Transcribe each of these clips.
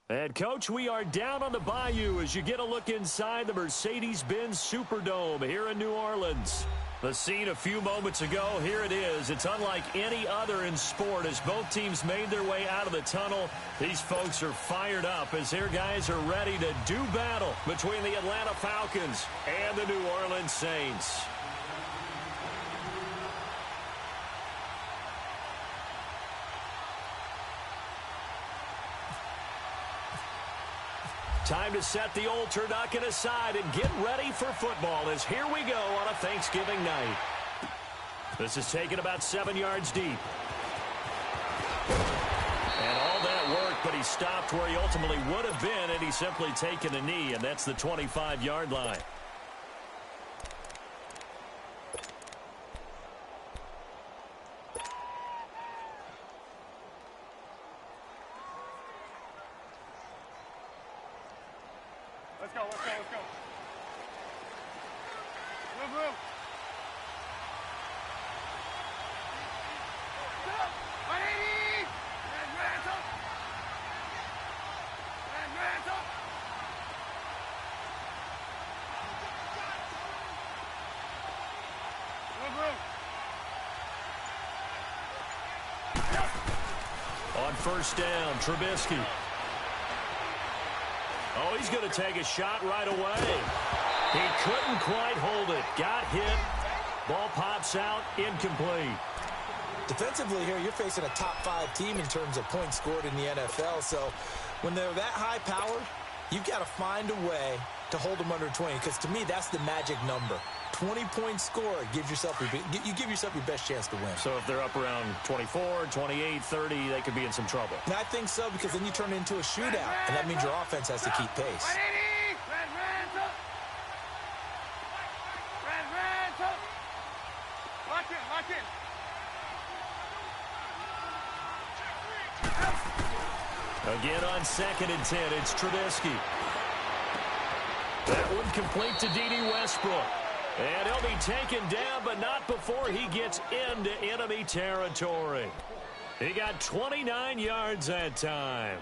And, Coach, we are down on the Bayou as you get a look inside the Mercedes-Benz Superdome here in New Orleans. The scene a few moments ago, here it is. It's unlike any other in sport as both teams made their way out of the tunnel. These folks are fired up as their guys are ready to do battle between the Atlanta Falcons and the New Orleans Saints. Time to set the old turducken aside and get ready for football as here we go on a Thanksgiving night. This is taken about 7 yards deep. And all that work, but he stopped where he ultimately would have been had he simply taken a knee, and that's the 25-yard line. Let's go. Move. On first down, Trubisky. Oh, he's going to take a shot right away. He couldn't quite hold it. Got hit. Ball pops out. Incomplete. Defensively here, you're facing a top-5 team in terms of points scored in the NFL. So when they're that high-powered, you've got to find a way to hold them under 20. Because to me, that's the magic number. 20 points scored, you give yourself your best chance to win. So if they're up around 24, 28, 30, they could be in some trouble. And I think so, because then you turn it into a shootout, and that means your offense has to keep pace. Lock in. Again on 2nd and 10, it's Trubisky. That one complete to D.D. Westbrook. And he'll be taken down, but not before he gets into enemy territory. He got 29 yards that time.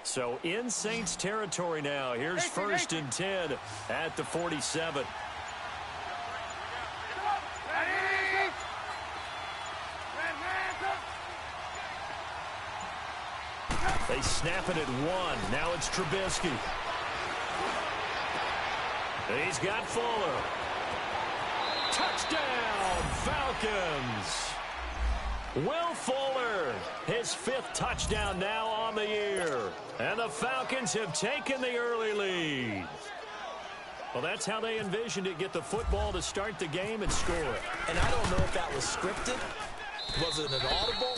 So in Saints territory now. Here's 1st and 10 at the 47. They snap it at 1. Now it's Trubisky. He's got Fuller. Touchdown, Falcons. Will Fuller, his 5th touchdown now on the year. And the Falcons have taken the early lead. Well, that's how they envisioned it. Get the football to start the game and score it. And I don't know if that was scripted. Was it an audible?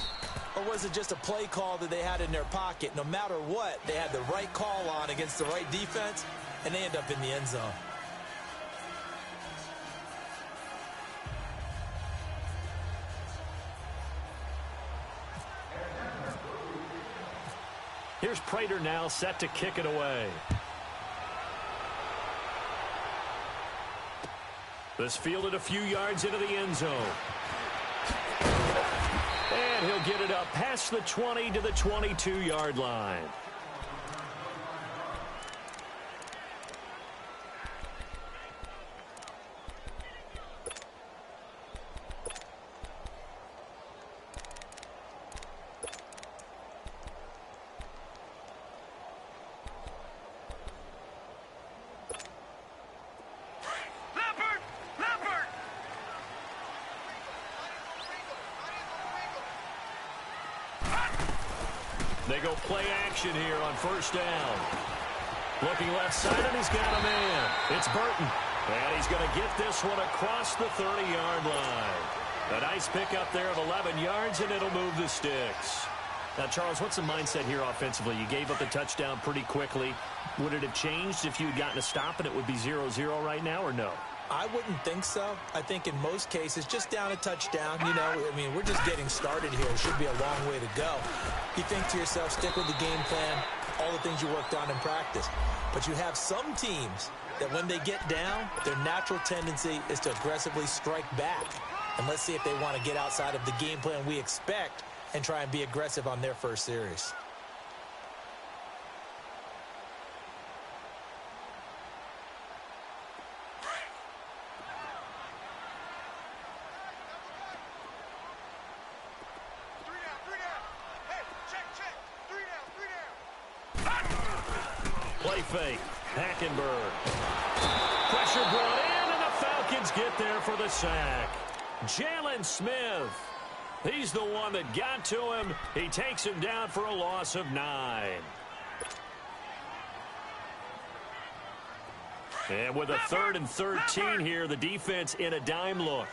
Or was it just a play call that they had in their pocket? No matter what, they had the right call on against the right defense, and they end up in the end zone. Here's Prater now set to kick it away. This fielded a few yards into the end zone. And he'll get it up past the 20 to the 22-yard line. They go play action here on first down. Looking left side, and he's got a man. It's Burton. And he's going to get this one across the 30-yard line. A nice pickup there of 11 yards, and it'll move the sticks. Now, Charles, what's the mindset here offensively? You gave up the touchdown pretty quickly. Would it have changed if you had gotten a stop and it would be 0-0 right now, or no? I wouldn't think so. I think in most cases, just down a touchdown, you know, I mean, we're just getting started here. It should be a long way to go. You think to yourself, stick with the game plan, all the things you worked on in practice. But you have some teams that when they get down, their natural tendency is to aggressively strike back. And let's see if they want to get outside of the game plan we expect and try and be aggressive on their first series. Play fake. Hackenberg. Pressure brought in, and the Falcons get there for the sack. Jalen Smith. He's the one that got to him. He takes him down for a loss of 9. And with a 3rd and 13 here, the defense in a dime look.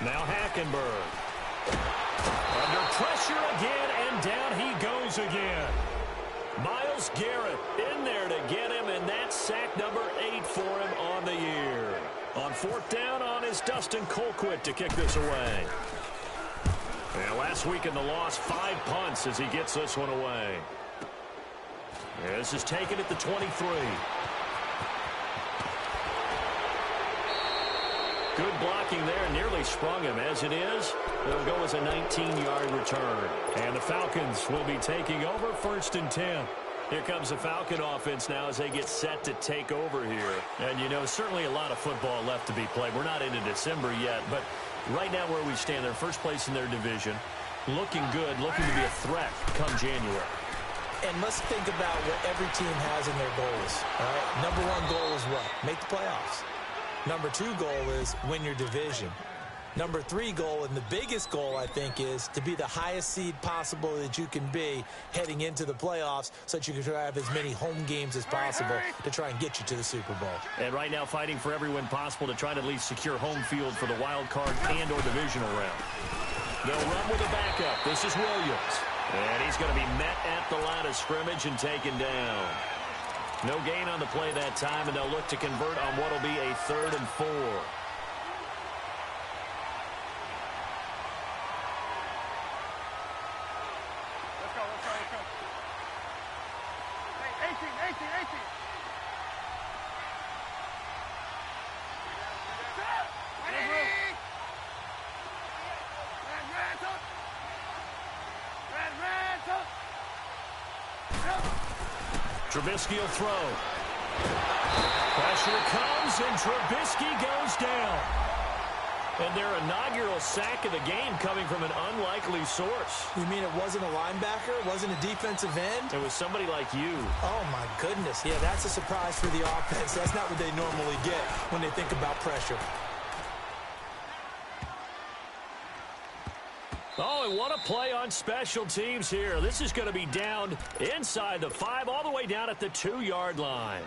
Now Hackenberg. Under pressure again, and down he goes again. Myles Garrett in there to get him, and that's sack number 8 for him on the year. On 4th down is Dustin Colquitt to kick this away. And last week in the loss, 5 punts as he gets this one away. This is taken at the 23. Good blocking there, nearly sprung him. As it is, it'll go as a 19-yard return. And the Falcons will be taking over 1st and 10. Here comes the Falcon offense now as they get set to take over here. And, you know, certainly a lot of football left to be played. We're not into December yet, but right now where we stand, they're first place in their division. Looking good, looking to be a threat come January. And let's think about what every team has in their goals. All right? Number 1 goal is what? Make the playoffs. Number 2 goal is win your division. Number 3 goal, and the biggest goal, I think, is to be the highest seed possible that you can be heading into the playoffs so that you can try to have as many home games as possible to try and get you to the Super Bowl. And right now fighting for every win possible to try to at least secure home field for the wild card and or divisional round. They'll run with a backup. This is Williams. And he's going to be met at the line of scrimmage and taken down. No gain on the play that time, and they'll look to convert on what will be a 3rd and 4. Trubisky will throw. Pressure comes, and Trubisky goes down. And their inaugural sack of the game coming from an unlikely source. You mean it wasn't a linebacker? It wasn't a defensive end? It was somebody like you. Oh, my goodness. Yeah, that's a surprise for the offense. That's not what they normally get when they think about pressure. Oh, and what a play on special teams here. This is going to be down inside the 5, all the way down at the 2-yard line.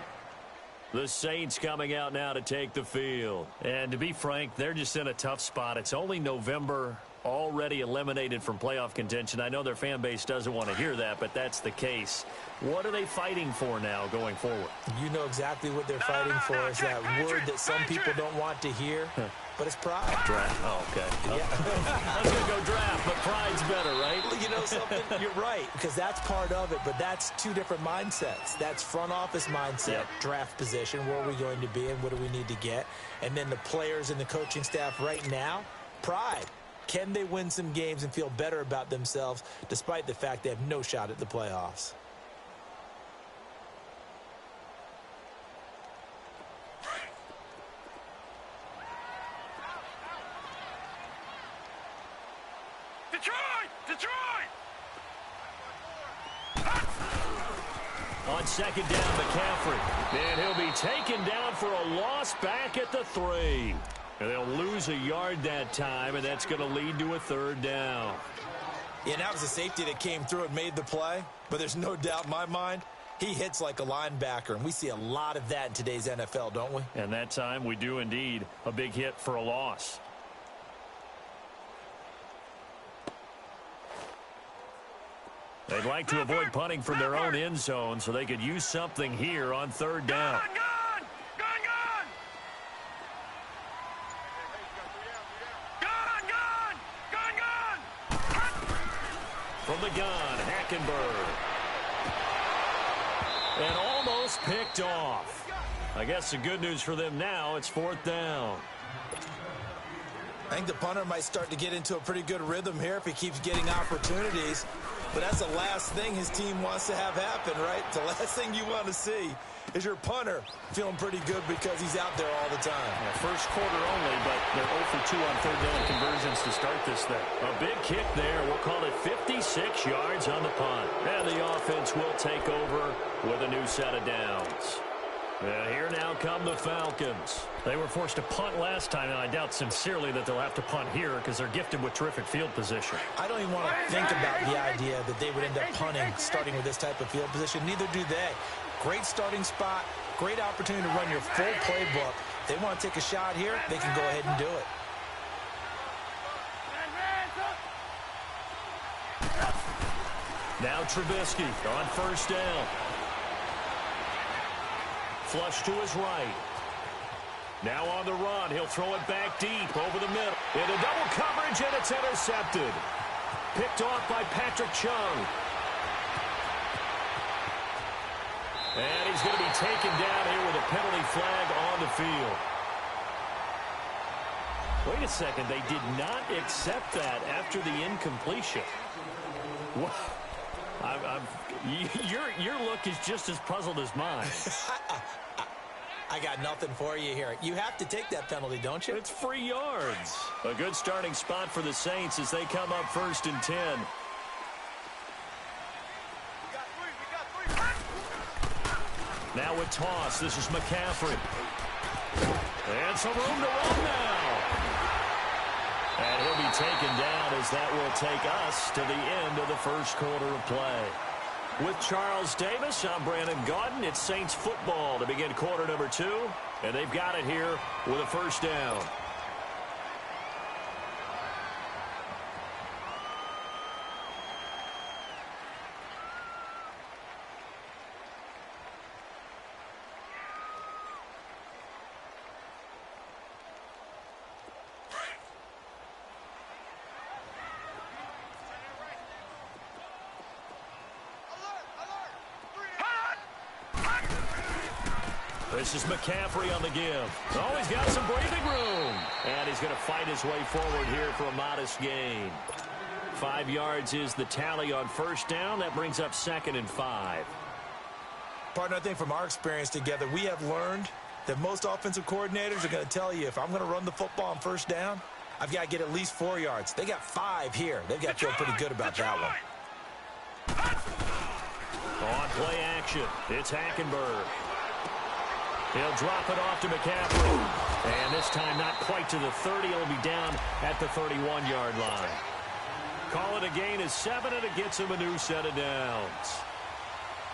The Saints coming out now to take the field. And to be frank, they're just in a tough spot. It's only November, already eliminated from playoff contention. I know their fan base doesn't want to hear that, but that's the case. What are they fighting for now going forward? You know exactly what they're fighting for. Is that word that some people don't want to hear. But it's pride. Draft. Oh, okay. Yeah. I was going to go draft, but pride's better, right? Well, you know something? You're right, because that's part of it, but that's 2 different mindsets. That's front office mindset, draft position, where are we going to be and what do we need to get? And then the players and the coaching staff right now, pride. Can they win some games and feel better about themselves despite the fact they have no shot at the playoffs? On 2nd down, McCaffrey. And he'll be taken down for a loss back at the 3. And they'll lose a yard that time, and that's going to lead to a 3rd down. Yeah, that was a safety that came through and made the play. But there's no doubt in my mind, he hits like a linebacker. And we see a lot of that in today's NFL, don't we? And that time we do indeed. A big hit for a loss. They'd like to avoid punting from their own end zone so they could use something here on third down. From the gun, Hackenberg. And almost picked off. I guess the good news for them now, it's fourth down. I think the punter might start to get into a pretty good rhythm here if he keeps getting opportunities. But that's the last thing his team wants to have happen, right? The last thing you want to see is your punter feeling pretty good because he's out there all the time. Yeah, first quarter only, but they're 0 for 2 on third down conversions to start this thing. A big kick there. We'll call it 56 yards on the punt. And the offense will take over with a new set of downs. Here now come the Falcons. They were forced to punt last time, and I doubt sincerely that they'll have to punt here because they're gifted with terrific field position. I don't even want to think about the idea that they would end up punting starting with this type of field position. Neither do they. Great starting spot, great opportunity to run your full playbook. If they want to take a shot here, they can go ahead and do it. Now Trubisky on first down. Flush to his right. Now on the run. He'll throw it back deep over the middle. Into double coverage, and it's intercepted. Picked off by Patrick Chung. And he's going to be taken down here with a penalty flag on the field. Wait a second. They did not accept that after the incompletion. What? Your look is just as puzzled as mine. I got nothing for you here. You have to take that penalty, don't you? It's free yards. A good starting spot for the Saints as they come up 1st and 10. Now with toss, this is McCaffrey. And some room to run now. And he'll be taken down as that will take us to the end of the first quarter of play. With Charles Davis, I'm Brandon Gaudin. It's Saints football to begin quarter number 2. And they've got it here with a first down. This is McCaffrey on the give. Oh, he's got some breathing room. And he's going to fight his way forward here for a modest gain. 5 yards is the tally on first down. That brings up 2nd and 5. Partner, I think from our experience together, we have learned that most offensive coordinators are going to tell you, if I'm going to run the football on first down, I've got to get at least 4 yards. They got 5 here. They've got to feel pretty good about that one. On play action, it's Hackenberg. He'll drop it off to McCaffrey. And this time not quite to the 30. He'll be down at the 31-yard line. Call it a gain of 7, and it gets him a new set of downs.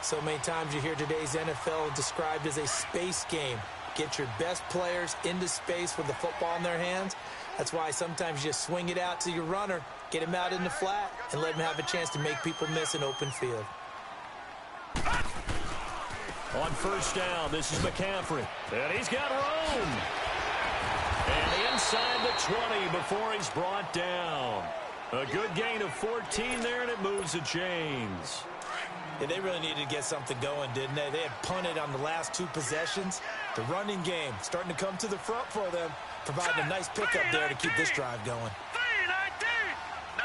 So many times you hear today's NFL described as a space game. Get your best players into space with the football in their hands. That's why sometimes you just swing it out to your runner, get him out in the flat, and let him have a chance to make people miss an open field. On first down, this is McCaffrey. And he's got room. And inside the 20 before he's brought down. A good gain of 14 there, and it moves the chains. Yeah, they really needed to get something going, didn't they? They had punted on the last 2 possessions. The running game starting to come to the front for them, providing a nice pickup there to keep this drive going. 3-19. No.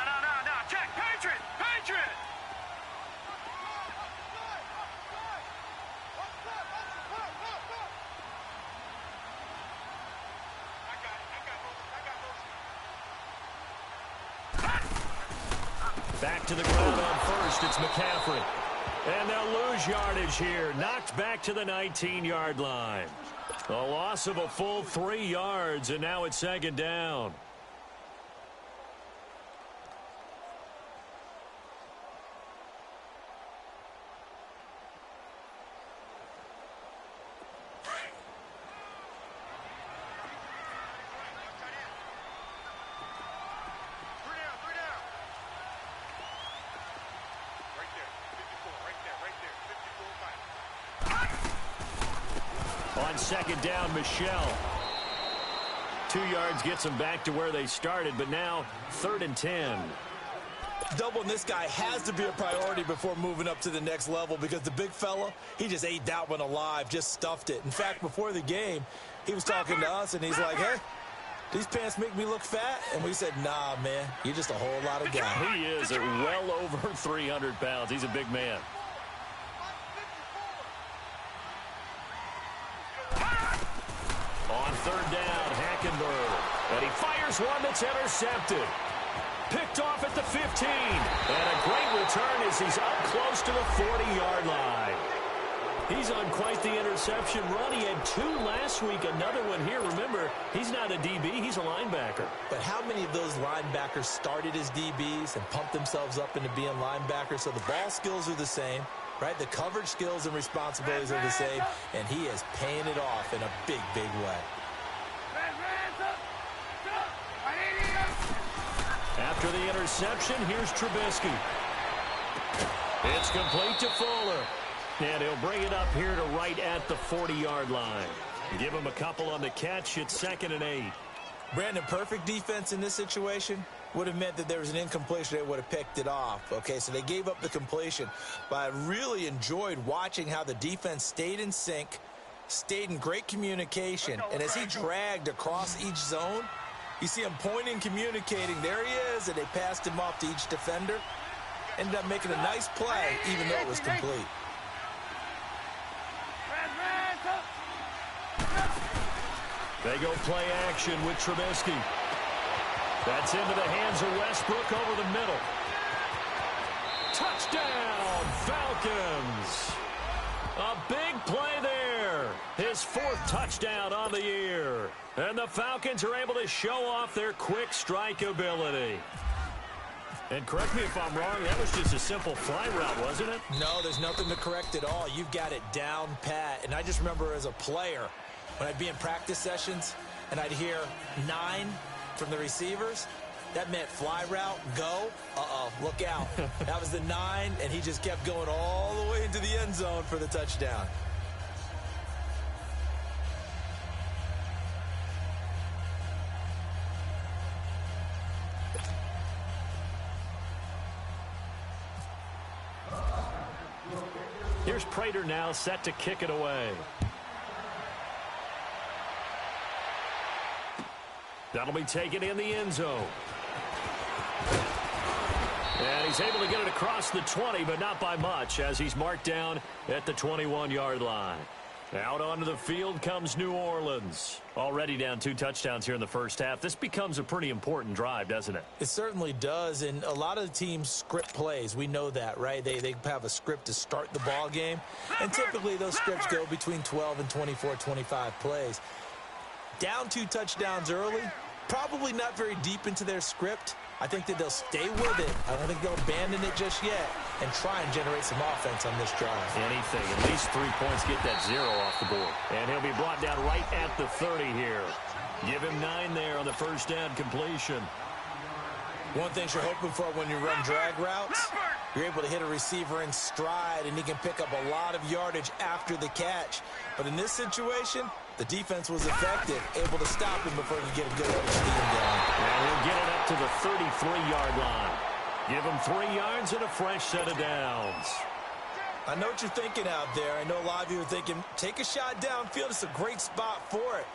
Check. Patriot. Back to the ground on first. It's McCaffrey. And they'll lose yardage here. Knocked back to the 19-yard line. A loss of a full 3 yards, and now it's 2nd down. Right there. On second down, Michelle. 2 yards gets them back to where they started, but now 3rd and 10. Doubling this guy has to be a priority before moving up to the next level because the big fella, he just ate that one alive, just stuffed it. In fact, before the game, he was talking to us, and he's like, hey, these pants make me look fat? And we said, nah, man, you're just a whole lot of guy. He is at well over 300 pounds. He's a big man. On 3rd down, Hackenberg. And he fires one that's intercepted. Picked off at the 15. And a great return as he's up close to the 40-yard line. He's on quite the interception run. He had 2 last week, another one here. Remember, he's not a DB, he's a linebacker. But how many of those linebackers started as DBs and pumped themselves up into being linebackers? So the ball skills are the same, right? The coverage skills and responsibilities are the same, and he is paying it off in a big, big way. After the interception, here's Trubisky. It's complete to Fuller. And he'll bring it up here to right at the 40-yard line. Give him a couple on the catch. It's 2nd and 8. Brandon, perfect defense in this situation would have meant that there was an incompletion. They would have picked it off. Okay, so they gave up the completion. But I really enjoyed watching how the defense stayed in sync, stayed in great communication. And as he dragged across each zone, you see him pointing, communicating. There he is, and they passed him off to each defender. Ended up making a nice play, even though it was complete. They go play action with Trubisky. That's into the hands of Westbrook over the middle. Touchdown, Falcons. A big play there. His 4th touchdown on the year. And the Falcons are able to show off their quick strike ability. And correct me if I'm wrong, that was just a simple fly route, wasn't it? No, there's nothing to correct at all. You've got it down pat. And I just remember as a player, when I'd be in practice sessions and I'd hear 9 from the receivers, that meant fly route, go, look out. That was the 9, and he just kept going all the way into the end zone for the touchdown. Here's Prater now set to kick it away. That'll be taken in the end zone. And he's able to get it across the 20, but not by much, as he's marked down at the 21-yard line. Out onto the field comes New Orleans. Already down 2 touchdowns here in the first half. This becomes a pretty important drive, doesn't it? It certainly does, and a lot of the teams script plays. We know that, right? They have a script to start the ball game, and typically those scripts go between 12 and 24, 25 plays. Down 2 touchdowns early, probably not very deep into their script. I think that they'll stay with it. I don't think they'll abandon it just yet and try and generate some offense on this drive. Anything. At least 3 points, get that 0 off the board. And he'll be brought down right at the 30 here. Give him 9 there on the first down completion. One thing you're hoping for when you run drag routes, you're able to hit a receiver in stride, and he can pick up a lot of yardage after the catch. But in this situation, the defense was effective, able to stop him before he could get a good edge to him down. And he'll get it up to the 33-yard line. Give him 3 yards and a fresh set of downs. I know what you're thinking out there. I know a lot of you are thinking, take a shot downfield. It's a great spot for it.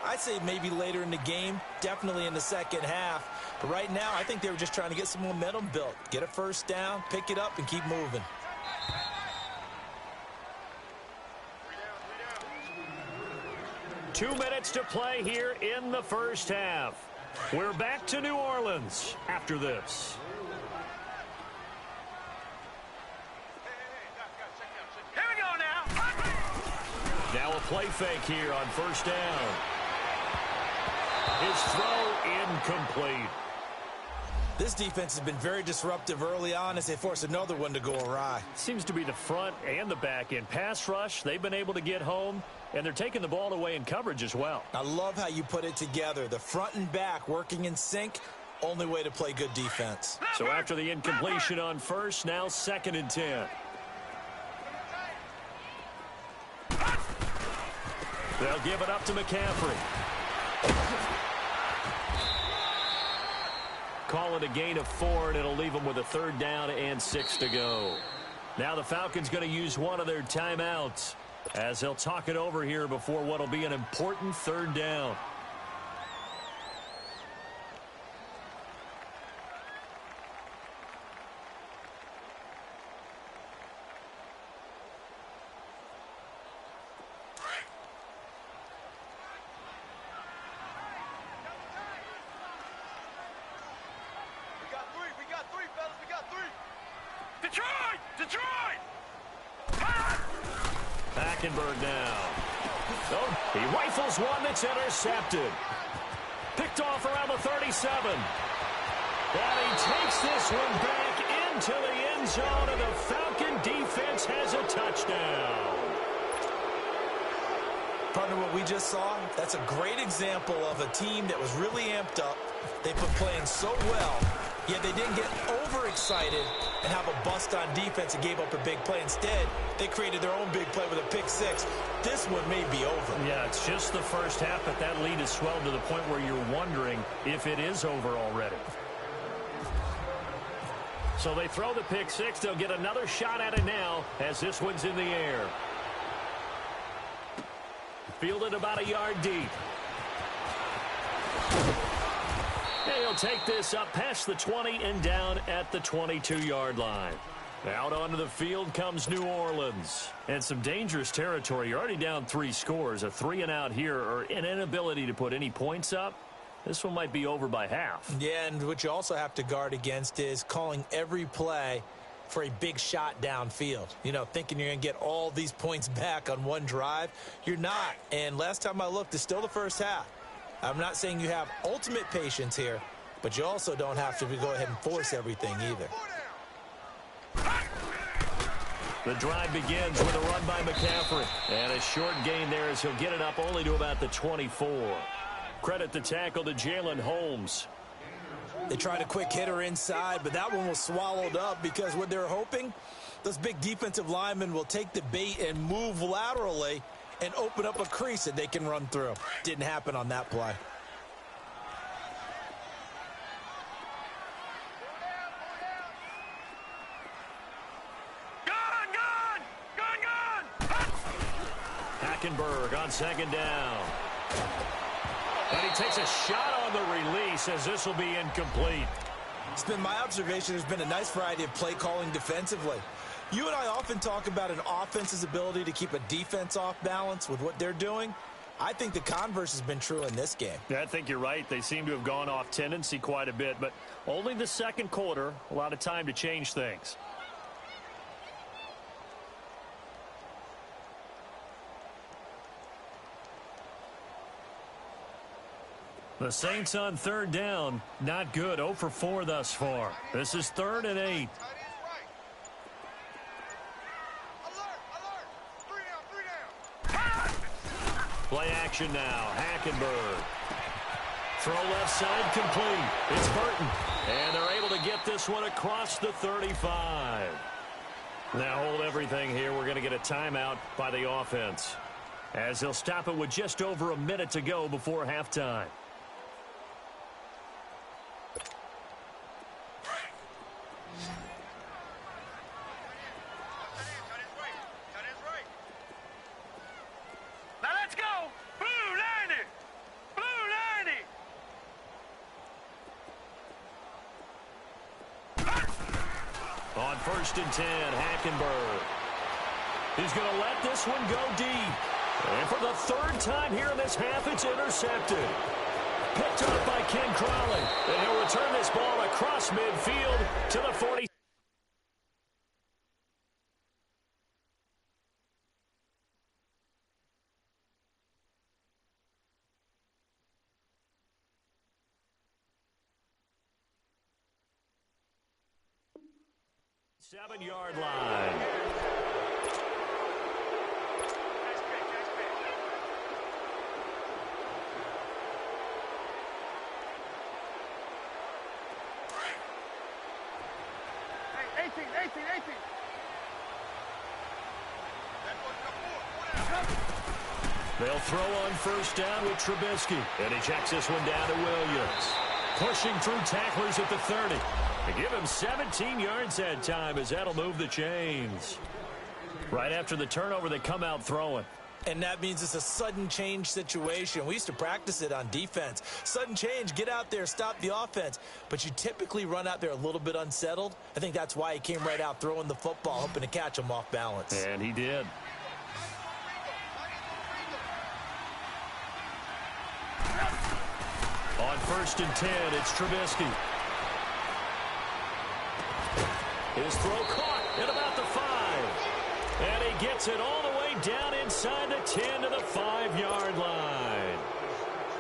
I'd say maybe later in the game, definitely in the second half. But right now, I think they were just trying to get some momentum built. Get a first down, pick it up, and keep moving. Two minutes to play here in the first half. We're back to New Orleans after this. Here we go now. Now a play fake here on first down. His throw incomplete. This defense has been very disruptive early on as they force another one to go awry. Seems to be the front and the back end. Pass rush, they've been able to get home, and they're taking the ball away in coverage as well. I love how you put it together. The front and back working in sync, only way to play good defense. So after the incompletion on first, now 2nd and 10. They'll give it up to McCaffrey. Call it a gain of 4, and it'll leave them with a 3rd down and 6 to go. Now the Falcons going to use one of their timeouts as they'll talk it over here before what will be an important 3rd down. Hackenberg now. Oh, he rifles one that's intercepted. Picked off around the 37. And he takes this one back into the end zone, and the Falcon defense has a touchdown. Partner, what we just saw, that's a great example of a team that was really amped up. They've been playing so well, yet they didn't get overexcited and have a bust on defense and gave up a big play. Instead, they created their own big play with a pick 6. This one may be over. Yeah, it's just the first half, but that lead has swelled to the point where you're wondering if it is over already. So they throw the pick 6. They'll get another shot at it now as this one's in the air. Fielded about a yard deep. He'll take this up past the 20 and down at the 22-yard line. Out onto the field comes New Orleans. And some dangerous territory. You're already down 3 scores. A 3-and-out here, or an inability to put any points up. This one might be over by half. Yeah, and what you also have to guard against is calling every play for a big shot downfield. You know, thinking you're going to get all these points back on one drive. You're not. And last time I looked, it's still the first half. I'm not saying you have ultimate patience here, but you also don't have to go ahead and force everything either. The drive begins with a run by McCaffrey. And a short gain there as he'll get it up only to about the 24. Credit the tackle to Jalen Holmes. They tried a quick hitter inside, but that one was swallowed up because what they're hoping, those big defensive linemen will take the bait and move laterally and open up a crease that they can run through. Didn't happen on that play. Hackenberg on 2nd down. And he takes a shot on the release as this will be incomplete. It's been my observation there's been a nice variety of play calling defensively. You and I often talk about an offense's ability to keep a defense off balance with what they're doing. I think the converse has been true in this game. Yeah, I think you're right. They seem to have gone off tendency quite a bit, but only the second quarter, a lot of time to change things. The Saints on 3rd down. Not good. 0 for 4 thus far. This is 3rd and 8. Play action now. Hackenberg. Throw left side complete. It's Burton. And they're able to get this one across the 35. Now hold everything here. We're going to get a timeout by the offense, as they'll stop it with just over a minute to go before halftime. On 1st and 10, Hackenberg. He's going to let this one go deep. And for the 3rd time here in this half, it's intercepted. Picked up by Ken Crowley. And he'll return this ball across midfield to the 40. Seven-yard line. Hey, 18. They'll throw on first down with Trubisky. And he checks this one down to Williams. Pushing through tacklers at the 30. They give him 17 yards that time as that'll move the chains. Right after the turnover, they come out throwing. And that means it's a sudden change situation. We used to practice it on defense. Sudden change, get out there, stop the offense. But you typically run out there a little bit unsettled. I think that's why he came right out throwing the football, hoping to catch him off balance. And he did. On 1st and 10, it's Trubisky. His throw caught at about the 5. And he gets it all the way down inside the 10 to the 5-yard line.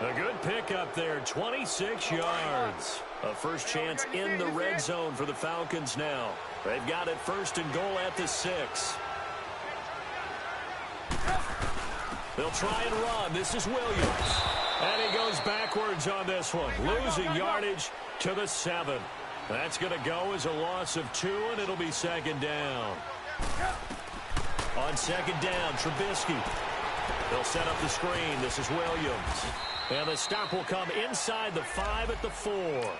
A good pickup there, 26 yards. A first chance in the red zone for the Falcons now. They've got it 1st and goal at the 6. They'll try and run. This is Williams. And he goes backwards on this one, losing yardage to the 7. That's going to go as a loss of 2, and it'll be 2nd down. On 2nd down, Trubisky. They'll set up the screen. This is Williams. And the stop will come inside the 5 at the 4.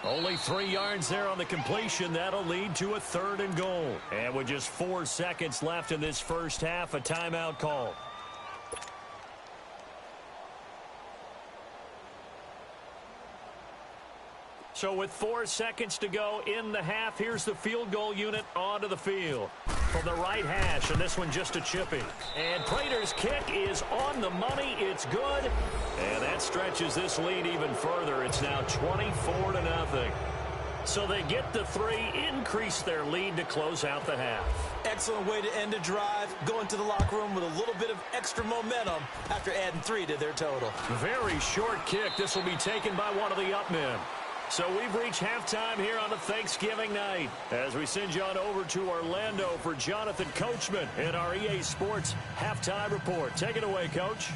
Only 3 yards there on the completion. That'll lead to a 3rd and goal. And with just 4 seconds left in this first half, a timeout call. So with 4 seconds to go in the half, here's the field goal unit onto the field. From the right hash, and this one just a chippy. And Prater's kick is on the money. It's good. And that stretches this lead even further. It's now 24-0. So they get the 3, increase their lead to close out the half. Excellent way to end a drive. Go into the locker room with a little bit of extra momentum after adding 3 to their total. Very short kick. This will be taken by one of the up men. So we've reached halftime here on the Thanksgiving night as we send you on over to Orlando for Jonathan Coachman in our EA Sports Halftime Report. Take it away, Coach.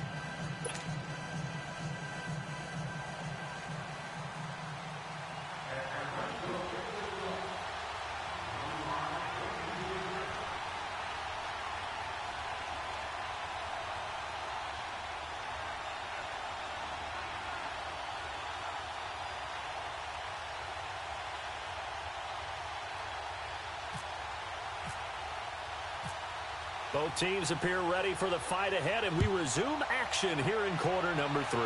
Both teams appear ready for the fight ahead, and we resume action here in quarter number 3.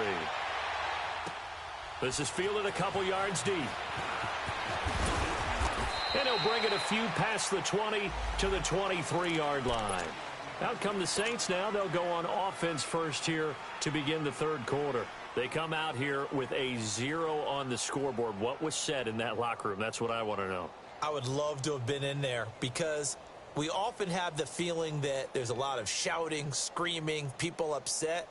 This is fielded a couple yards deep. And he'll bring it a few past the 20 to the 23-yard line. Out come the Saints now. They'll go on offense first here to begin the 3rd quarter. They come out here with a 0 on the scoreboard. What was said in that locker room? That's what I want to know. I would love to have been in there because we often have the feeling that there's a lot of shouting, screaming, people upset.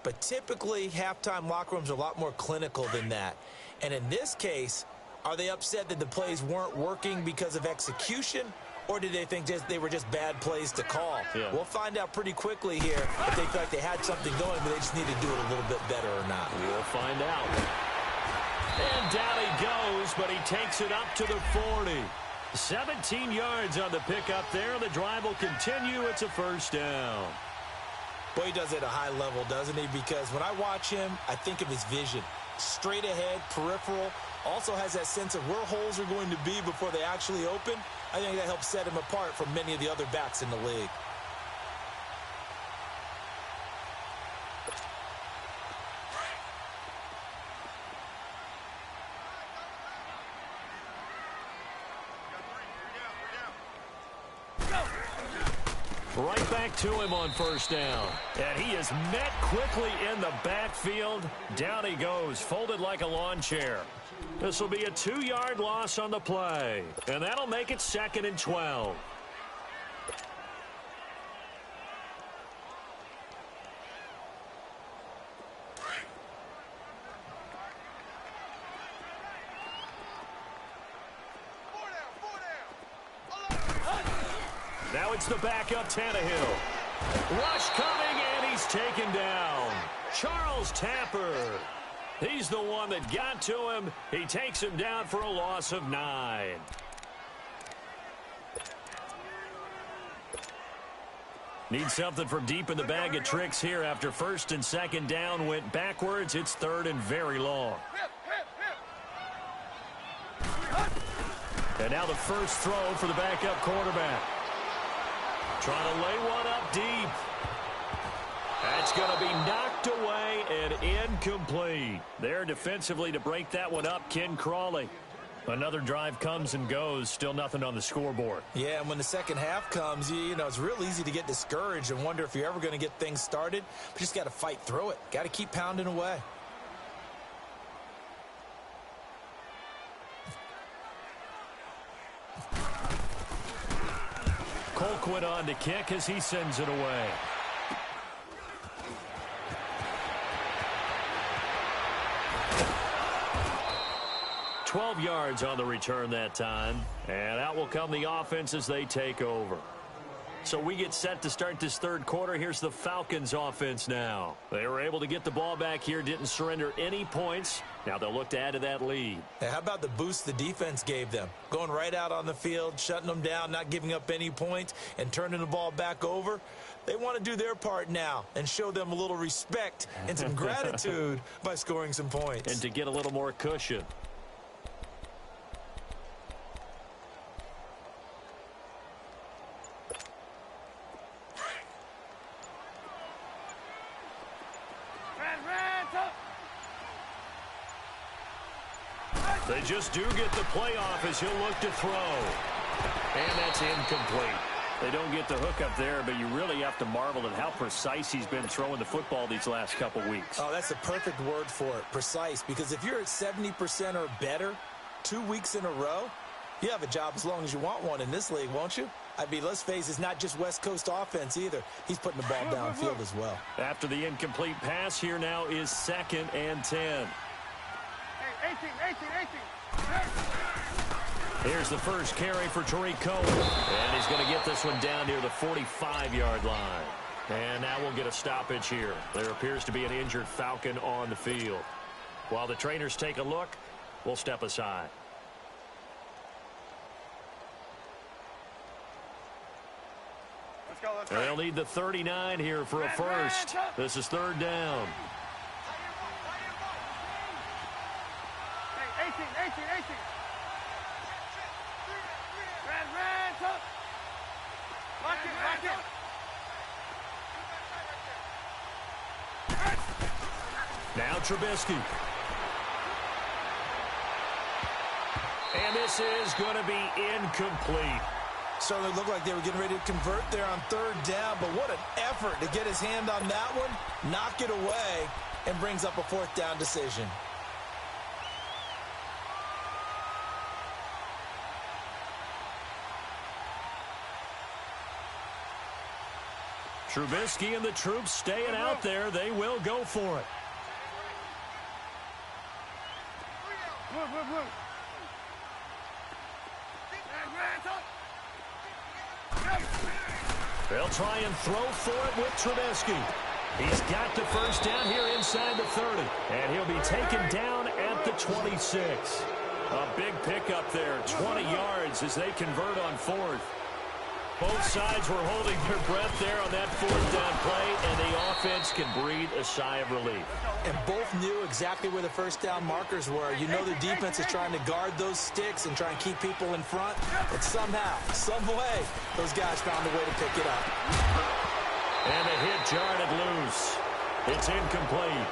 But typically, halftime locker rooms are a lot more clinical than that. And in this case, are they upset that the plays weren't working because of execution? Or did they think they were just bad plays to call? Yeah. We'll find out pretty quickly here if they feel like they had something going, but they just need to do it a little bit better or not. We'll find out. And down he goes, but he takes it up to the 40. 17 yards on the pickup there. The drive will continue. It's a 1st down. Boy, he does it at a high level, doesn't he? Because when I watch him, I think of his vision. Straight ahead, peripheral. Also has that sense of where holes are going to be before they actually open. I think that helps set him apart from many of the other backs in the league. Right back to him on 1st down. And he is met quickly in the backfield. Down he goes, folded like a lawn chair. This will be a 2-yard loss on the play. And that'll make it 2nd and 12. Now it's the backup, Tannehill. Rush coming, and he's taken down. Charles Tapper. He's the one that got to him. He takes him down for a loss of 9. Need something from deep in the bag of tricks here after first and second down went backwards. It's third and very long. And now the first throw for the backup quarterback. Trying to lay one up deep. That's going to be knocked away and incomplete. There defensively to break that one up, Ken Crawley. Another drive comes and goes, still nothing on the scoreboard. Yeah, and when the second half comes, you know, it's real easy to get discouraged and wonder if you're ever going to get things started. But you just got to fight through it. Got to keep pounding away. Colquitt on to kick as he sends it away. 12 yards on the return that time. And out will come the offense as they take over. So we get set to start this third quarter. Here's the Falcons offense now. They were able to get the ball back here, didn't surrender any points. Now they'll look to add to that lead. Hey, how about the boost the defense gave them? Going right out on the field, shutting them down, not giving up any points, and turning the ball back over. They want to do their part now and show them a little respect and some gratitude by scoring some points. And to get a little more cushion. They just do get the playoff as he'll look to throw. And that's incomplete. They don't get the hook up there, but you really have to marvel at how precise he's been throwing the football these last couple weeks. Oh, that's the perfect word for it, precise. Because if you're at 70% or better 2 weeks in a row, you have a job as long as you want one in this league, won't you? I mean, let's face it, it's not just West Coast offense either. He's putting the ball downfield as well. After the incomplete pass, here now is 2nd and 10. 18. Here's the first carry for Tariq Cohen. And he's going to get this one down near the 45-yard line. And now we'll get a stoppage here. There appears to be an injured Falcon on the field. While the trainers take a look, we'll step aside. Let's go, let's go. They'll need the 39 here for a first. This is third down. 18. Lock it. Now Trubisky. And this is going to be incomplete. Certainly looked like they were getting ready to convert there on third down, but what an effort to get his hand on that one, knock it away, and brings up a fourth down decision. Trubisky and the troops staying out there. They will go for it. They'll try and throw for it with Trubisky. He's got the first down here inside the 30. And he'll be taken down at the 26. A big pickup there, 20 yards as they convert on fourth. Both sides were holding their breath there on that fourth down play, and the offense can breathe a sigh of relief. And both knew exactly where the first down markers were. You know the defense is trying to guard those sticks and try and keep people in front. But somehow, some way, those guys found a way to pick it up. And a hit jarred it loose. It's incomplete.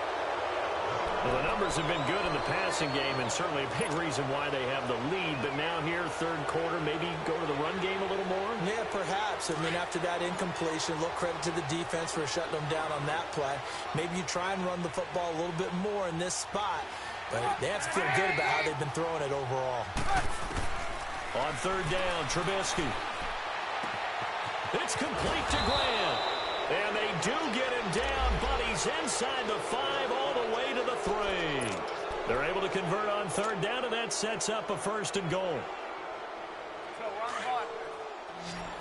Well, the numbers have been good in the passing game, and certainly a big reason why they have the lead. But now here, third quarter, maybe go to the run game a little more? Yeah, perhaps. I mean, after that incompletion, a little credit to the defense for shutting them down on that play. Maybe you try and run the football a little bit more in this spot. But they have to feel good about how they've been throwing it overall. On third down, Trubisky. It's complete to Graham. And they do get him down, but he's inside the 5 all the way to the 3. They're able to convert on third down, and that sets up a first and goal. So we're on the block.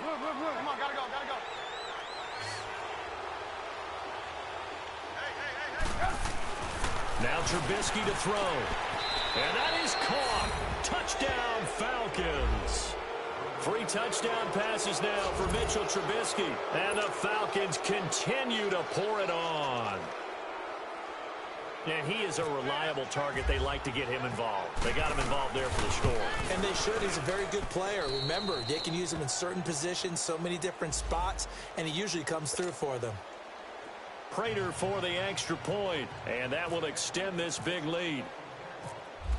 Move. Come on, gotta go. Hey. Now Trubisky to throw. And that is caught. Touchdown, Falcons. 3 touchdown passes now for Mitchell Trubisky. And the Falcons continue to pour it on. And he is a reliable target. They like to get him involved. They got him involved there for the score. And they should. He's a very good player. Remember, they can use him in certain positions, so many different spots, and he usually comes through for them. Prater for the extra point, and that will extend this big lead.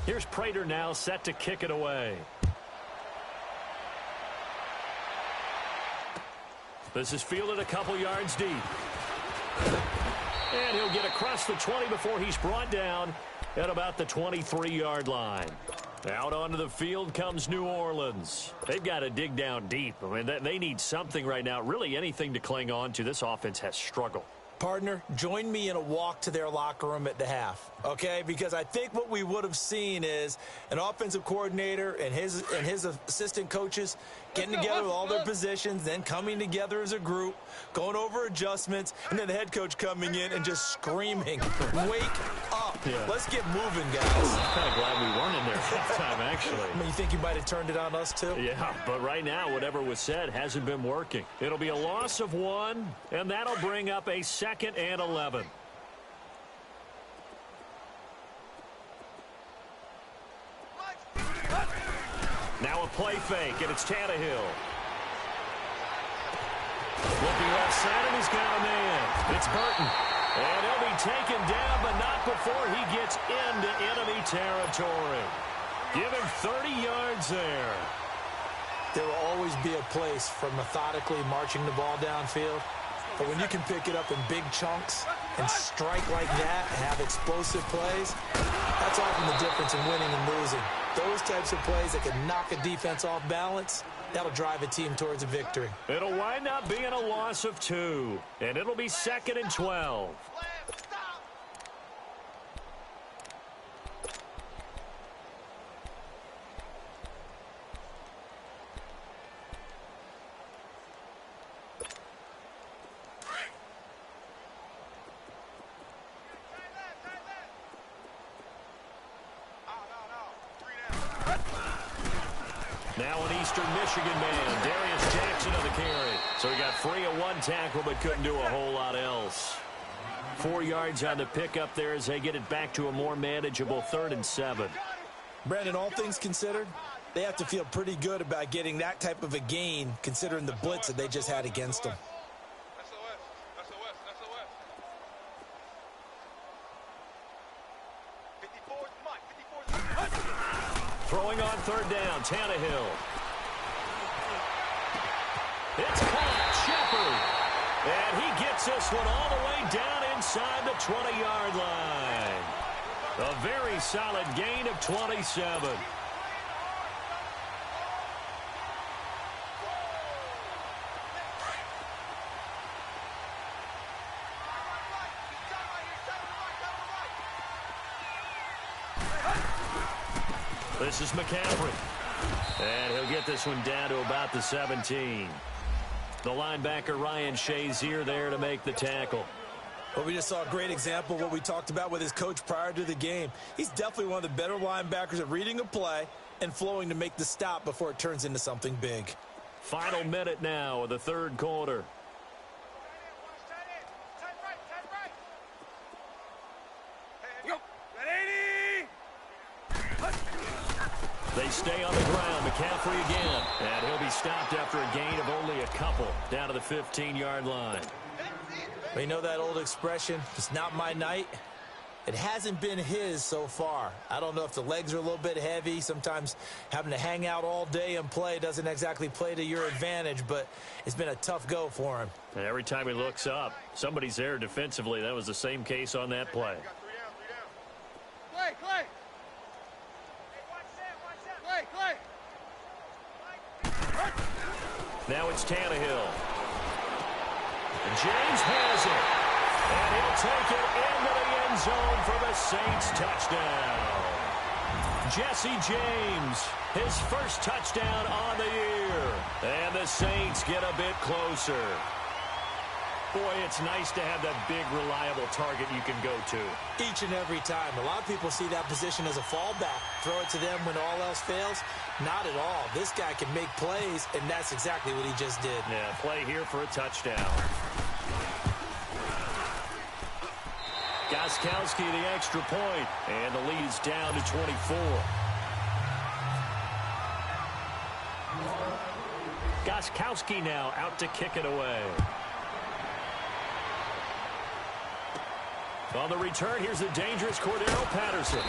Here's Prater now set to kick it away. This is fielded a couple yards deep. And he'll get across the 20 before he's brought down at about the 23-yard line. Out onto the field comes New Orleans. They've got to dig down deep. I mean, they need something right now, really anything to cling on to. This offense has struggled. Partner, join me in a walk to their locker room at the half, okay? Because I think what we would have seen is an offensive coordinator and his assistant coaches getting together with all their positions, then coming together as a group, going over adjustments, and then the head coach coming in and just screaming, wake up. Yeah. Let's get moving, guys. I'm kind of glad we weren't in there halftime, actually. I mean, you think you might have turned it on us, too? Yeah, but right now, whatever was said hasn't been working. It'll be a loss of 1, and that'll bring up a 2nd and 11. Now a play fake, and it's Tannehill. Looking left side, and he's got a man. It's Burton. And he'll be taken down, but not before he gets into enemy territory. Give him 30 yards there. There will always be a place for methodically marching the ball downfield. But when you can pick it up in big chunks and strike like that and have explosive plays, that's often the difference in winning and losing. Those types of plays that can knock a defense off balance, that'll drive a team towards a victory. It'll wind up being a loss of 2, and it'll be 2nd and 12. Now an Eastern Michigan man, Darius Jackson of the carry. So he got free of 1 tackle but couldn't do a whole lot else. 4 yards on the pickup there as they get it back to a more manageable 3rd and 7. Brandon, all things considered, they have to feel pretty good about getting that type of a gain considering the blitz that they just had against them. Throwing on 3rd down, Tannehill. It's caught, Shepard. And he gets this one all the way down inside the 20-yard line. A very solid gain of 27. This is McCaffrey. And he'll get this one down to about the 17. The linebacker, Ryan Shazier, there to make the tackle. Well, we just saw a great example of what we talked about with his coach prior to the game. He's definitely one of the better linebackers at reading a play and flowing to make the stop before it turns into something big. Final minute now of the 3rd quarter. They stay on the ground. McCaffrey again. And he'll be stopped after a gain of only a couple down to the 15-yard line. We know that old expression, it's not my night. It hasn't been his so far. I don't know if the legs are a little bit heavy. Sometimes having to hang out all day and play doesn't exactly play to your advantage, but it's been a tough go for him. And every time he looks up, somebody's there defensively. That was the same case on that play. Clay! Now it's Tannehill. James has it. And he'll take it into the end zone for the Saints touchdown. Jesse James, his first touchdown on the year. And the Saints get a bit closer. Boy, it's nice to have that big, reliable target you can go to. Each and every time. A lot of people see that position as a fallback. Throw it to them when all else fails. Not at all. This guy can make plays, and that's exactly what he just did. Yeah, play here for a touchdown. Gostkowski the extra point, and the lead is down to 24. Gostkowski now out to kick it away. On the return, here's the dangerous Cordero Patterson.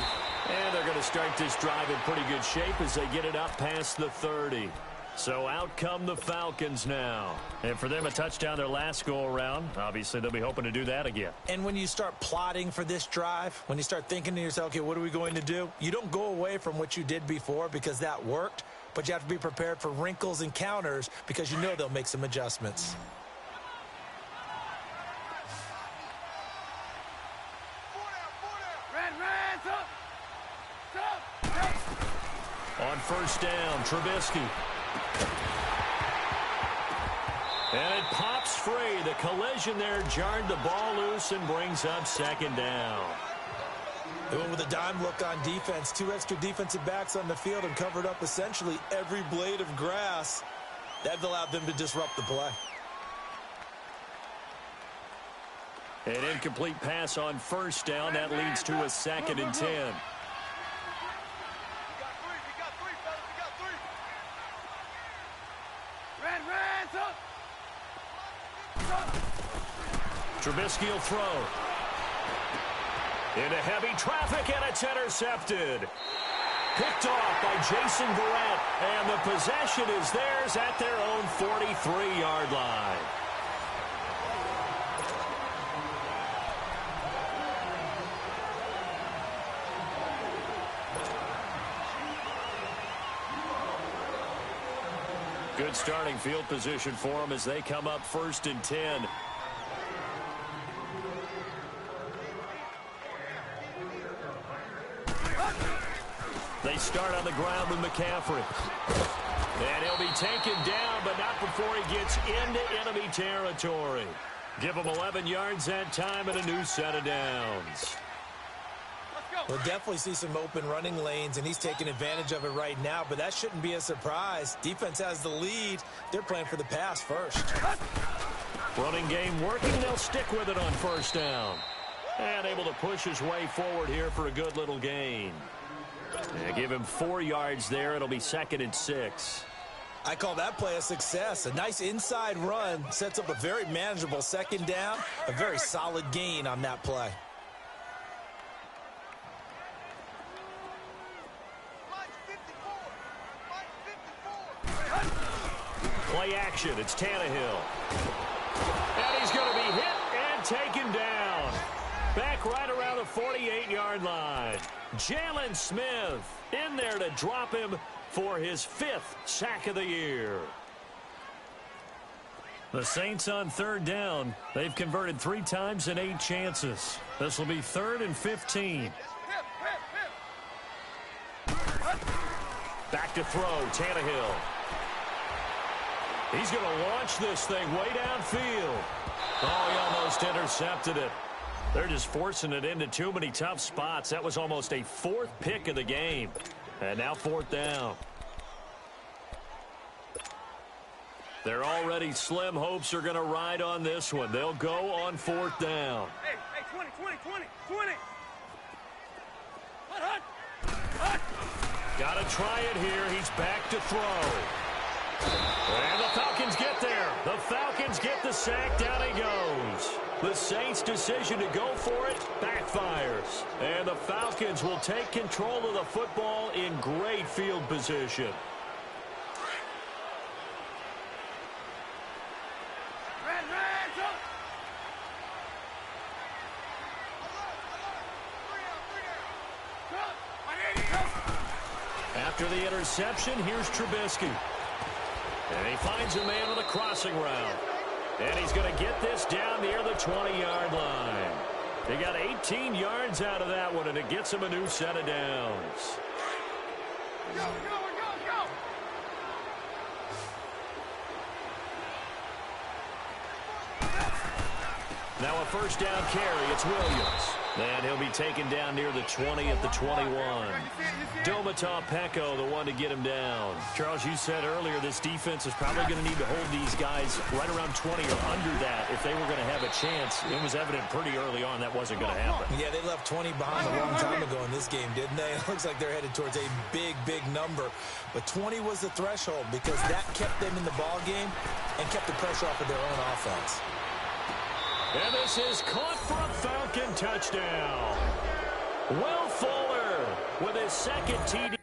And they're going to start this drive in pretty good shape as they get it up past the 30. So out come the Falcons now. And for them, a touchdown their last go-around. Obviously, they'll be hoping to do that again. And when you start plotting for this drive, when you start thinking to yourself, okay, what are we going to do? You don't go away from what you did before because that worked. But you have to be prepared for wrinkles and counters because you know they'll make some adjustments. On first down, Trubisky. And it pops free. The collision there jarred the ball loose and brings up second down. They went with a dime look on defense. 2 extra defensive backs on the field and covered up essentially every blade of grass. That allowed them to disrupt the play. An incomplete pass on first down. That leads to a 2nd and 10. Trubisky will throw. Into heavy traffic, and it's intercepted. Picked off by Jason Verrett, and the possession is theirs at their own 43-yard line. Good starting field position for them as they come up 1st and 10. They start on the ground with McCaffrey. And he'll be taken down, but not before he gets into enemy territory. Give him 11 yards that time and a new set of downs. We'll definitely see some open running lanes, and he's taking advantage of it right now, but that shouldn't be a surprise. Defense has the lead. They're playing for the pass first. Running game working. They'll stick with it on first down. And able to push his way forward here for a good little gain. And give him 4 yards there. It'll be 2nd and 6. I call that play a success. A nice inside run sets up a very manageable 2nd down. A very solid gain on that play. Play action. It's Tannehill. And he's going to be hit and taken down. Back right around the 48-yard line. Jalen Smith in there to drop him for his 5th sack of the year. The Saints on 3rd down. They've converted 3 times in 8 chances. This will be 3rd and 15. Back to throw, Tannehill. He's going to launch this thing way downfield. Oh, he almost intercepted it. They're just forcing it into too many tough spots. That was almost a 4th pick of the game. And now 4th down. Their already slim hopes are going to ride on this one. They'll go on 4th down. Hey, 20. Hut. Got to try it here. He's back to throw. And the Falcons get there. The Falcons get the sack. Down he goes. The Saints' decision to go for it backfires. And the Falcons will take control of the football in great field position. After the interception, here's Trubisky. And he finds a man on the crossing route. And he's going to get this down near the 20-yard line. He got 18 yards out of that one, and it gets him a new set of downs. Go. Now a first down carry. It's Williams. And he'll be taken down near the 20 at the 21. Domata Peko, the one to get him down. Charles, you said earlier this defense is probably going to need to hold these guys right around 20 or under that if they were going to have a chance. It was evident pretty early on that wasn't going to happen. Yeah, they left 20 behind a long time ago in this game, didn't they? It looks like they're headed towards a big, big number. But 20 was the threshold because that kept them in the ball game and kept the pressure off of their own offense. And this is caught for a Falcon touchdown. Will Fuller with his second TD.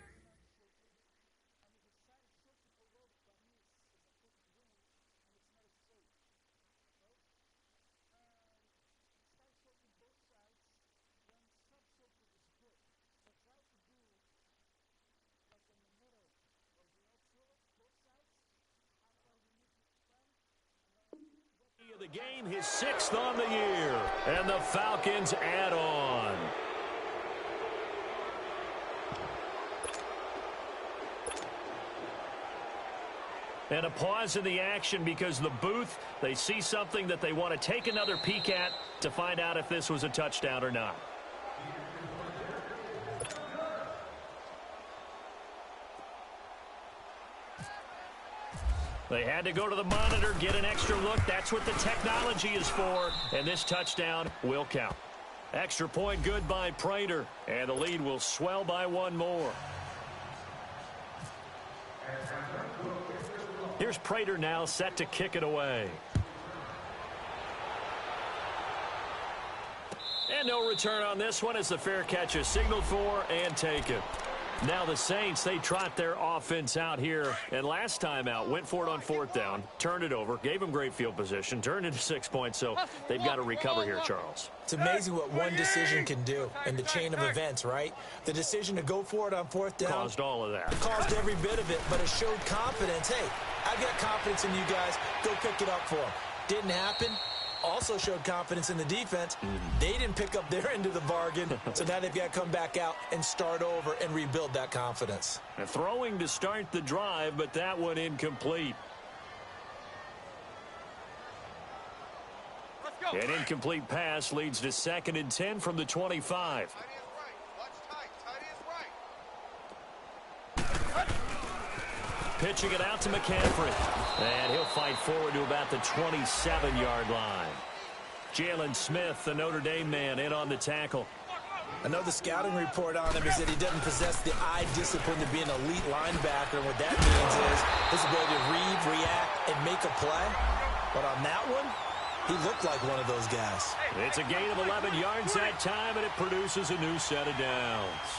The game, his 6th on the year, and the Falcons add on. And a pause in the action because the booth, they see something that they want to take another peek at to find out if this was a touchdown or not. They had to go to the monitor, get an extra look. That's what the technology is for. And this touchdown will count. Extra point good by Prater. And the lead will swell by one more. Here's Prater now set to kick it away. And no return on this one as the fair catch is signaled for and taken. Now the Saints, they trot their offense out here. And last time out, went for it on 4th down, turned it over, gave them great field position, turned into 6 points. So they've got to recover here, Charles. It's amazing what one decision can do in the chain of events, right? The decision to go for it on 4th down. Caused all of that. Caused every bit of it, but it showed confidence. Hey, I've got confidence in you guys. Go pick it up for them. Didn't happen. Also showed confidence in the defense. They didn't pick up their end of the bargain, so now they've got to come back out and start over and rebuild that confidence. And throwing to start the drive, but that one incomplete. An incomplete pass leads to 2nd and 10 from the 25. Pitching it out to McCaffrey. And he'll fight forward to about the 27-yard line. Jalen Smith, the Notre Dame man, in on the tackle. I know the scouting report on him is that he doesn't possess the eye discipline to be an elite linebacker. And what that means is his ability to read, react, and make a play. But on that one, he looked like one of those guys. It's a gain of 11 yards that time, and it produces a new set of downs.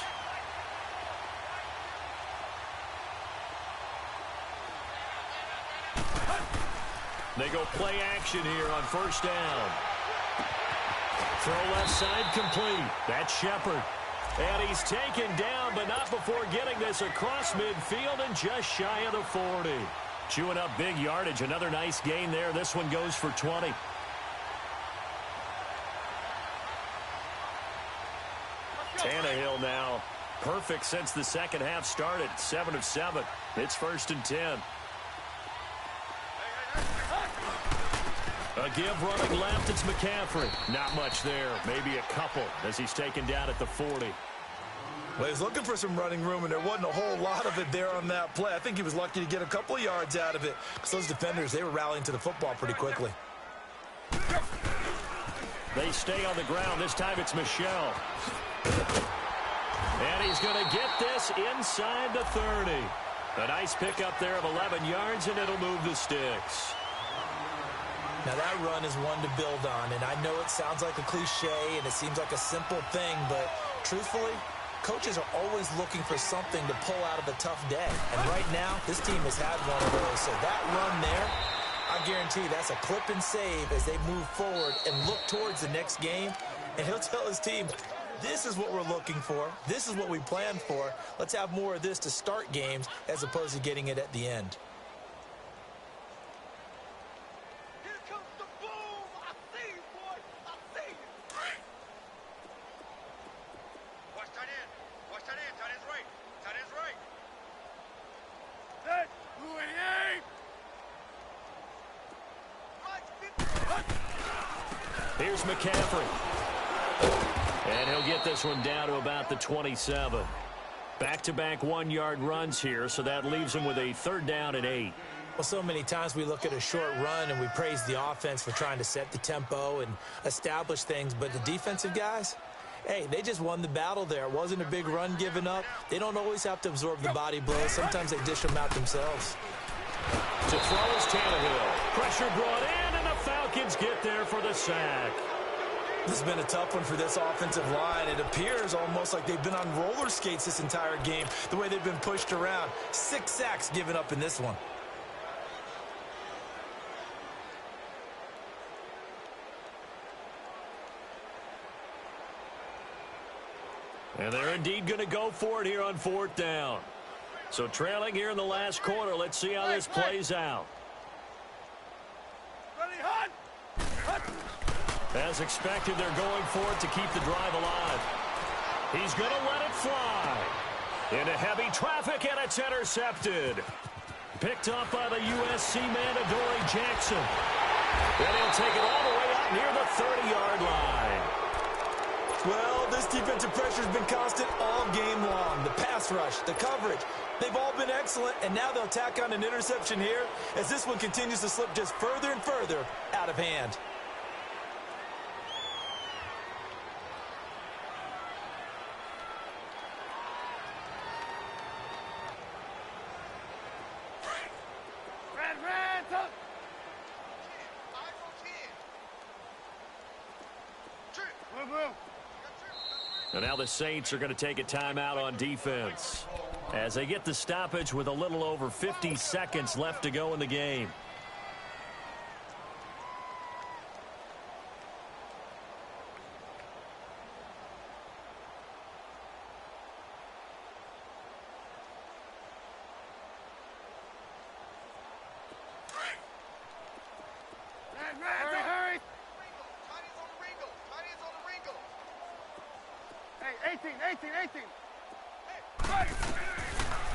They go play action here on 1st down. Throw left side complete. That's Shepard. And he's taken down, but not before getting this across midfield and just shy of the 40. Chewing up big yardage. Another nice gain there. This one goes for 20. Tannehill now perfect since the second half started. 7 of 7. It's 1st and 10. A give running left, it's McCaffrey. Not much there, maybe a couple as he's taken down at the 40. Well, he's looking for some running room, and there wasn't a whole lot of it there on that play. I think he was lucky to get a couple of yards out of it because those defenders, they were rallying to the football pretty quickly. They stay on the ground. This time it's Michel. And he's going to get this inside the 30. A nice pickup there of 11 yards, and it'll move the sticks. Now, that run is one to build on, and I know it sounds like a cliche and it seems like a simple thing, but truthfully, coaches are always looking for something to pull out of a tough day. And right now, this team has had one of those. So that run there, I guarantee that's a clip and save as they move forward and look towards the next game. And he'll tell his team, this is what we're looking for. This is what we planned for. Let's have more of this to start games as opposed to getting it at the end. here's McCaffrey. And he'll get this one down to about the 27. Back-to-back one-yard runs here, so that leaves him with a 3rd down and 8. Well, so many times we look at a short run and we praise the offense for trying to set the tempo and establish things, but the defensive guys, hey, they just won the battle there. It wasn't a big run given up. They don't always have to absorb the body blows. Sometimes they dish them out themselves. To throw is Tannehill. Pressure brought in, and the Falcons get there for the sack. This has been a tough one for this offensive line. It appears almost like they've been on roller skates this entire game, the way they've been pushed around. 6 sacks given up in this one. And they're indeed going to go for it here on 4th down. So trailing here in the last quarter. Let's see how this plays out. Ready, hot! As expected, they're going for it to keep the drive alive. He's going to let it fly. Into heavy traffic, and it's intercepted. Picked up by the USC man, Adoree Jackson. Then he'll take it all the way out near the 30-yard line. Well, this defensive pressure has been constant all game long. The pass rush, the coverage, they've all been excellent, and now they'll tack on an interception here as this one continues to slip just further and further out of hand. And now the Saints are going to take a timeout on defense as they get the stoppage with a little over 50 seconds left to go in the game. Hurry! 18.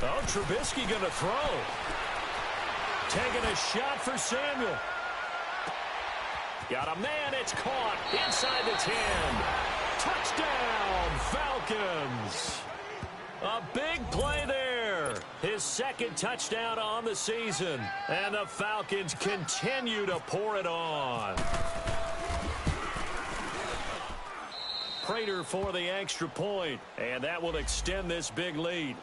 Oh, Trubisky going to throw. Taking a shot for Samuel. Got a man, it's caught inside the 10. Touchdown, Falcons. A big play there. His 2nd touchdown on the season. And the Falcons continue to pour it on. Prater for the extra point, and that will extend this big lead.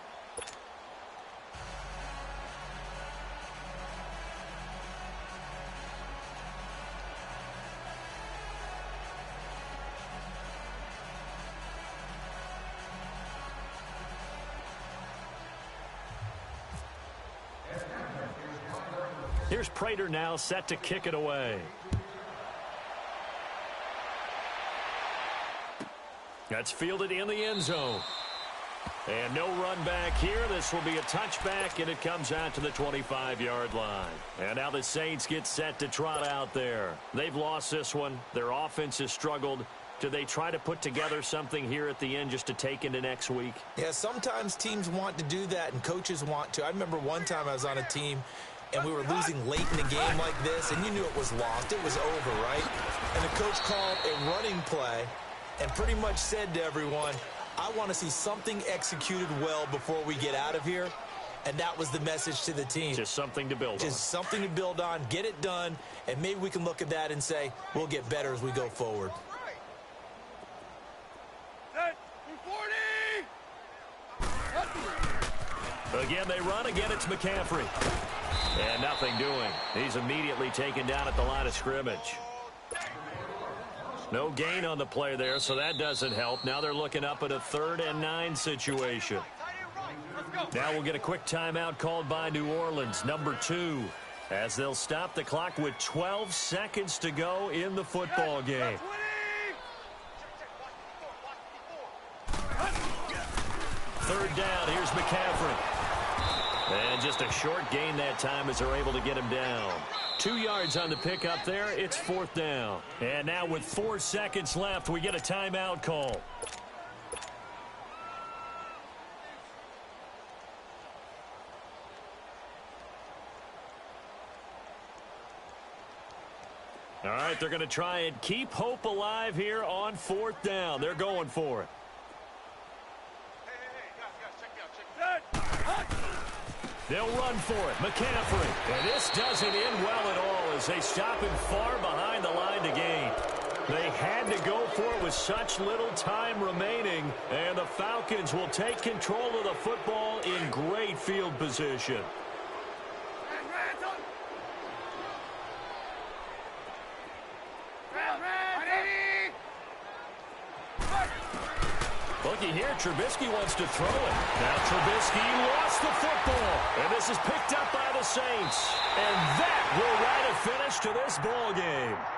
Here's Prater now set to kick it away. That's fielded in the end zone. And no run back here. This will be a touchback, and it comes out to the 25-yard line. And now the Saints get set to trot out there. They've lost this one. Their offense has struggled. Do they try to put together something here at the end just to take into next week? Yeah, sometimes teams want to do that, and coaches want to. I remember one time I was on a team, and we were losing late in the game like this, and you knew it was lost. It was over, right? And the coach called a running play and pretty much said to everyone, I want to see something executed well before we get out of here. And that was the message to the team. Just something to build on. Just something to build on, get it done, and maybe we can look at that and say, we'll get better as we go forward. Again, they run. Again, it's McCaffrey. And nothing doing. He's immediately taken down at the line of scrimmage. No gain on the play there, so that doesn't help. Now they're looking up at a 3rd and 9 situation. Now we'll get a quick timeout called by New Orleans, number 2, as they'll stop the clock with 12 seconds to go in the football game. 3rd down, here's McCaffrey. And just a short gain that time as they're able to get him down. 2 yards on the pickup there. It's 4th down. And now with 4 seconds left, we get a timeout call. All right, they're going to try and keep hope alive here on 4th down. They're going for it. They'll run for it. McCaffrey. And this doesn't end well at all as they stop him far behind the line to gain. They had to go for it with such little time remaining, and the Falcons will take control of the football in great field position. Looky here, Trubisky wants to throw it. Now Trubisky lost the football, and this is picked up by the Saints. And that will write a finish to this ball game.